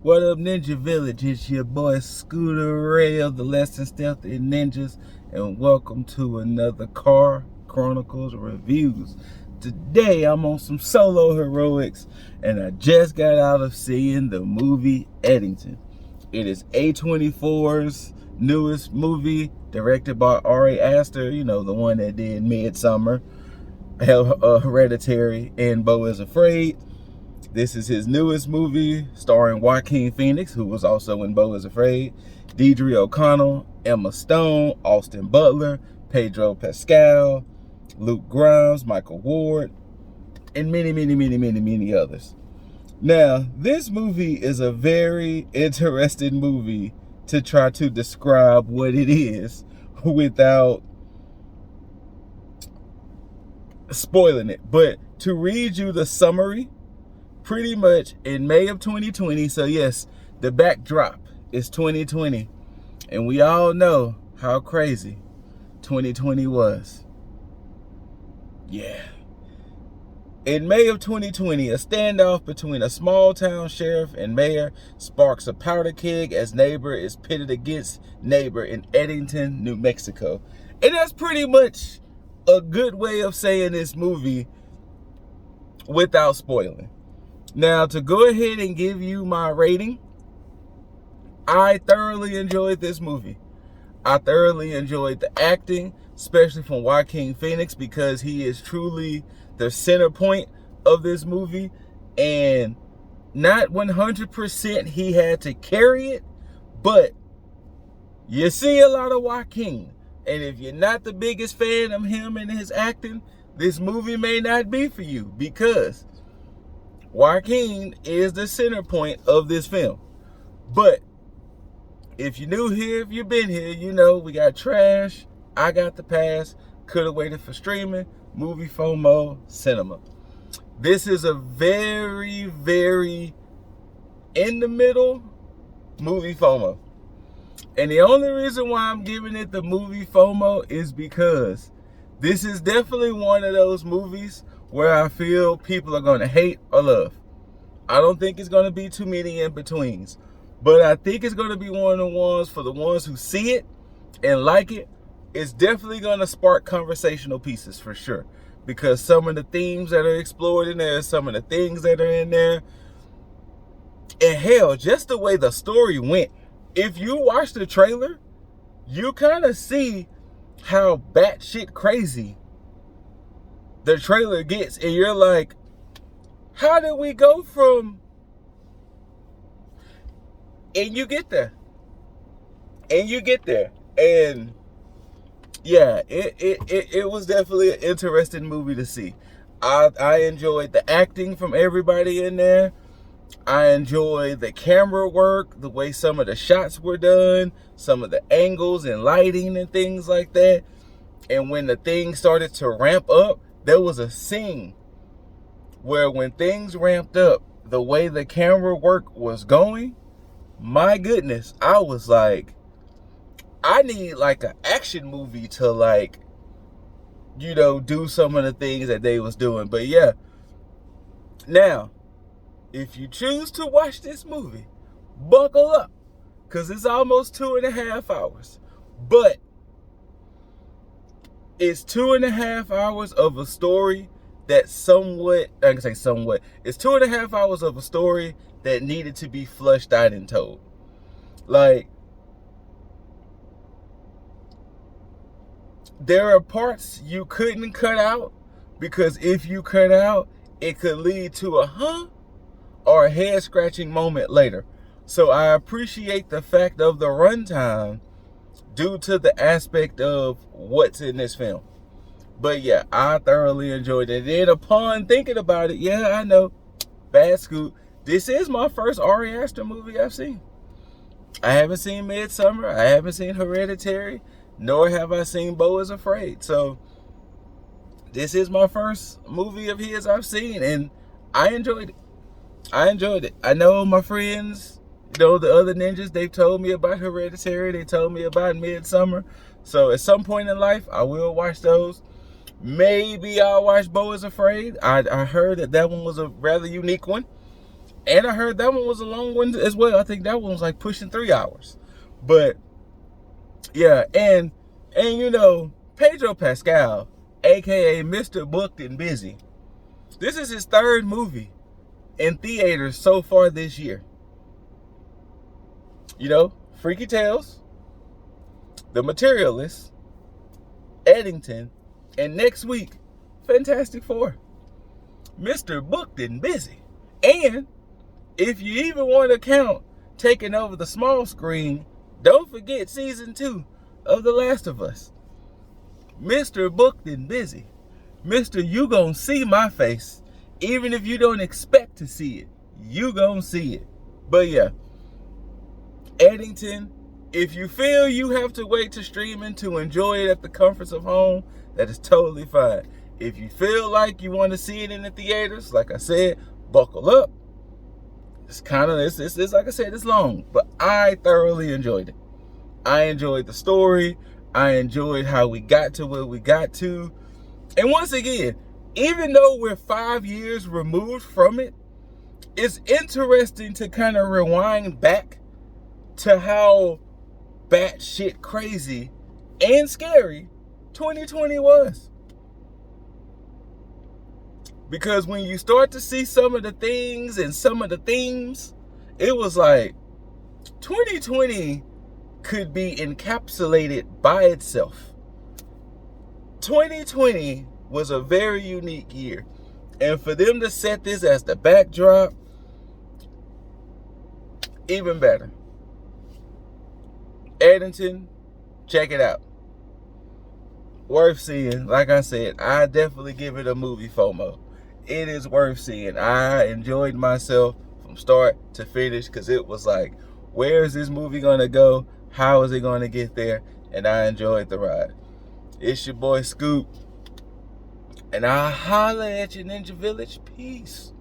What up, Ninja Village? It's your boy Scooter Ray of the Less Than Stealthy Ninjas, and welcome to another Car Chronicles reviews. Today I'm on some solo heroics, and I just got out of seeing the movie Eddington. It is A24's newest movie, directed by Ari Aster, you know, the one that did Midsummer, Hereditary, and Beau is Afraid. This is his newest movie, starring Joaquin Phoenix, who was also in Beau is Afraid, Deidre O'Connell, Emma Stone, Austin Butler, Pedro Pascal, Luke Grimes, Michael Ward, and many others. Now, this movie is a very interesting movie to try to describe what it is without spoiling it. But to read you the summary, pretty much in May of 2020, so yes, the backdrop is 2020, and we all know how crazy 2020 was. Yeah. In May of 2020, a standoff between a small town sheriff and mayor sparks a powder keg as neighbor is pitted against neighbor in Eddington, New Mexico. And that's pretty much a good way of saying this movie without spoiling. Now, to go ahead and give you my rating, I thoroughly enjoyed this movie. I thoroughly enjoyed the acting, especially from Joaquin Phoenix, because he is truly the center point of this movie. And not 100% he had to carry it, but you see a lot of Joaquin. And if you're not the biggest fan of him and his acting, this movie may not be for you, because Joaquin is the center point of this film. But if you're new here, if you've been here, you know we got trash, I got the pass, could have waited for streaming, movie FOMO, cinema. This is a very in the middle movie FOMO. And the only reason why I'm giving it the movie FOMO is because this is definitely one of those movies where I feel people are going to hate or love. I don't think it's going to be too many in-betweens. But I think it's going to be one of the ones, for the ones who see it and like it, it's definitely going to spark conversational pieces for sure. Because some of the themes that are explored in there, some of the things that are in there, and hell, just the way the story went. If you watch the trailer, you kind of see how batshit crazy the trailer gets, and you're like, how did we go from, and you get there, and yeah, it was definitely an interesting movie to see. I enjoyed the acting from everybody in there. I enjoyed the camera work, the way some of the shots were done, some of the angles and lighting and things like that. And when the thing started to ramp up, there was a scene where when things ramped up, the way the camera work was going, my goodness, I was like, I need like an action movie to, like, you know, do some of the things that they was doing. But yeah, now, if you choose to watch this movie, buckle up, because it's almost 2.5 hours. But it's 2.5 hours of a story that it's 2.5 hours of a story that needed to be flushed out and told. Like, there are parts you couldn't cut out, because if you cut out, it could lead to a or a head scratching moment later. So I appreciate the fact of the runtime due to the aspect of what's in this film. But yeah, I thoroughly enjoyed it. And upon thinking about it, yeah, I know, bad scoop, this is my first Ari Aster movie I've seen. I haven't seen Midsummer, I haven't seen Hereditary, nor have I seen Beau is Afraid. So this is my first movie of his I've seen, and I enjoyed it. I know my friends, you know, the other ninjas, they've told me about Hereditary, they told me about Midsummer. So at some point in life, I will watch those. Maybe I'll watch Beau is Afraid. I heard that one was a rather unique one. And I heard that one was a long one as well. I think that one was like pushing 3 hours. But yeah, and you know, Pedro Pascal, aka Mr. Booked and Busy, this is his third movie in theaters so far this year. You know, Freaky Tales, The Materialist, Eddington, and next week, Fantastic Four. Mr. Booked and Busy. And if you even want to count taking over the small screen, don't forget season 2 of The Last of Us. Mr. Booked and Busy. Mr. You gonna see my face. Even if you don't expect to see it, you gonna see it. But yeah, Eddington, if you feel you have to wait to streaming to enjoy it at the comforts of home, that is totally fine. If you feel like you want to see it in the theaters, like I said, buckle up. It's kind of, it's like I said, it's long, but I thoroughly enjoyed it. I enjoyed the story. I enjoyed how we got to where we got to. And once again, even though we're 5 years removed from it, it's interesting to kind of rewind back to how batshit crazy and scary 2020 was. Because when you start to see some of the things and some of the themes, it was like 2020 could be encapsulated by itself. 2020 was a very unique year. And for them to set this as the backdrop, even better. Eddington, check it out. Worth seeing. Like I said, I definitely give it a movie FOMO. It is worth seeing. I enjoyed myself from start to finish because it was like, where is this movie going to go? How is it going to get there? And I enjoyed the ride. It's your boy Scoop. And I'll holler at you, Ninja Village. Peace.